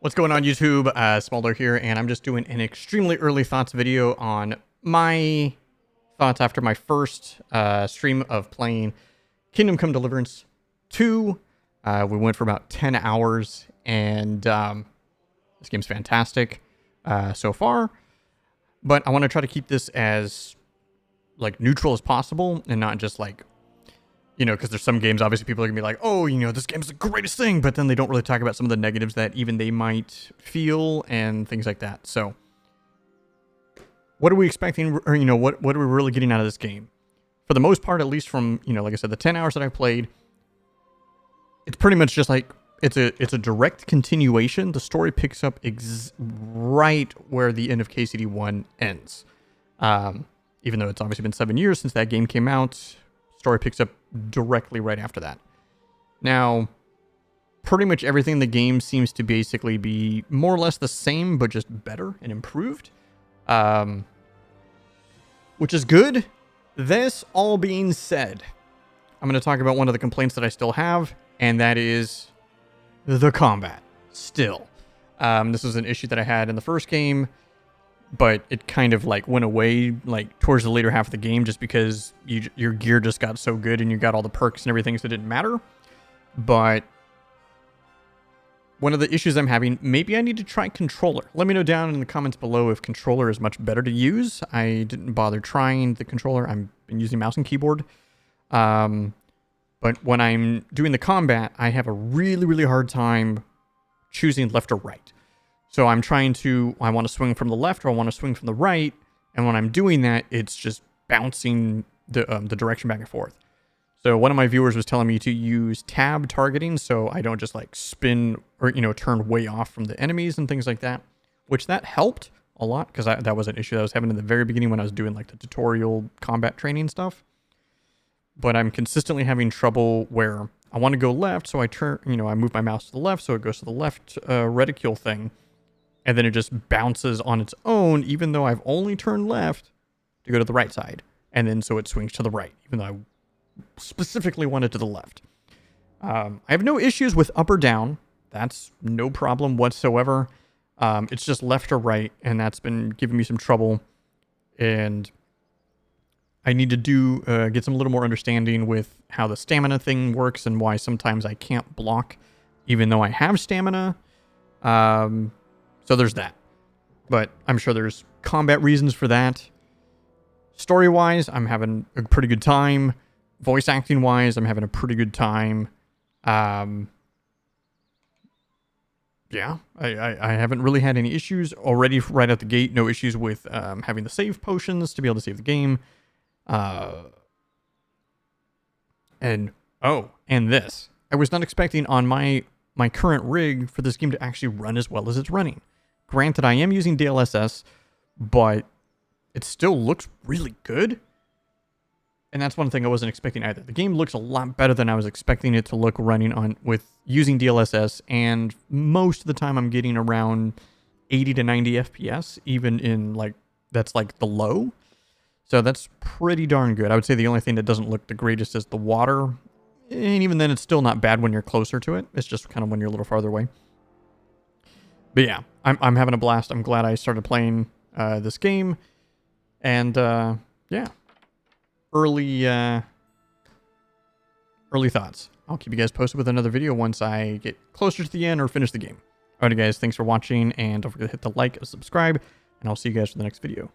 What's going on YouTube? Smaldor here, and I'm just doing an extremely early thoughts video on my thoughts after my first stream of playing Kingdom Come Deliverance 2. We went for about 10 hours, and this game's fantastic so far. But I want to try to keep this as like neutral as possible, and not just like, you know, because there's some games, obviously, people are going to be like, oh, you know, this game's the greatest thing, but then they don't really talk about some of the negatives that even they might feel and things like that. So, what are we expecting, or, you know, what are we really getting out of this game? For the most part, at least from, you know, like I said, the 10 hours that I played, it's pretty much just like, it's a direct continuation. The story picks up right where the end of KCD 1 ends. Even though it's obviously been 7 years since that game came out, story picks up directly right after that. Now, pretty much everything in the game seems to basically be more or less the same, but just better and improved, which is good. This all being said, I'm going to talk about one of the complaints that I still have, and that is the combat. Still, this is an issue that I had in the first game, but it kind of like went away like towards the later half of the game, just because your gear just got so good and you got all the perks and everything, so it didn't matter. But one of the issues I'm having, maybe I need to try controller. Let me know down in the comments below if controller is much better to use. I didn't bother trying the controller. I've been using mouse and keyboard. But when I'm doing the combat, I have a really, really hard time choosing left or right. So I'm trying to, I want to swing from the left or I want to swing from the right. And when I'm doing that, it's just bouncing the direction back and forth. So one of my viewers was telling me to use tab targeting, so I don't just like spin or, you know, turn way off from the enemies and things like that, which that helped a lot, because that was an issue that I was having in the very beginning when I was doing like the tutorial combat training stuff. But I'm consistently having trouble where I want to go left, so I turn, you know, I move my mouse to the left, so it goes to the left reticule thing. And then it just bounces on its own, even though I've only turned left to go to the right side. And then so it swings to the right, even though I specifically wanted to the left. I have no issues with up or down. That's no problem whatsoever. It's just left or right, and that's been giving me some trouble. And I need to get some little more understanding with how the stamina thing works and why sometimes I can't block, even though I have stamina. So there's that. But I'm sure there's combat reasons for that. Story-wise, I'm having a pretty good time. Voice acting-wise, I'm having a pretty good time. Yeah, I haven't really had any issues already right out the gate. No issues with having the save potions to be able to save the game. And this. I was not expecting on my current rig for this game to actually run as well as it's running. Granted, I am using DLSS, but it still looks really good. And that's one thing I wasn't expecting either. The game looks a lot better than I was expecting it to look running on with using DLSS, and most of the time I'm getting around 80 to 90 FPS, even in like, that's like the low. So that's pretty darn good. I would say the only thing that doesn't look the greatest is the water. And even then, it's still not bad when you're closer to it. It's just kind of when you're a little farther away. But yeah, I'm having a blast. I'm glad I started playing this game. And yeah, early thoughts. I'll keep you guys posted with another video once I get closer to the end or finish the game. Alright guys, thanks for watching, and don't forget to hit the like and subscribe, and I'll see you guys for the next video.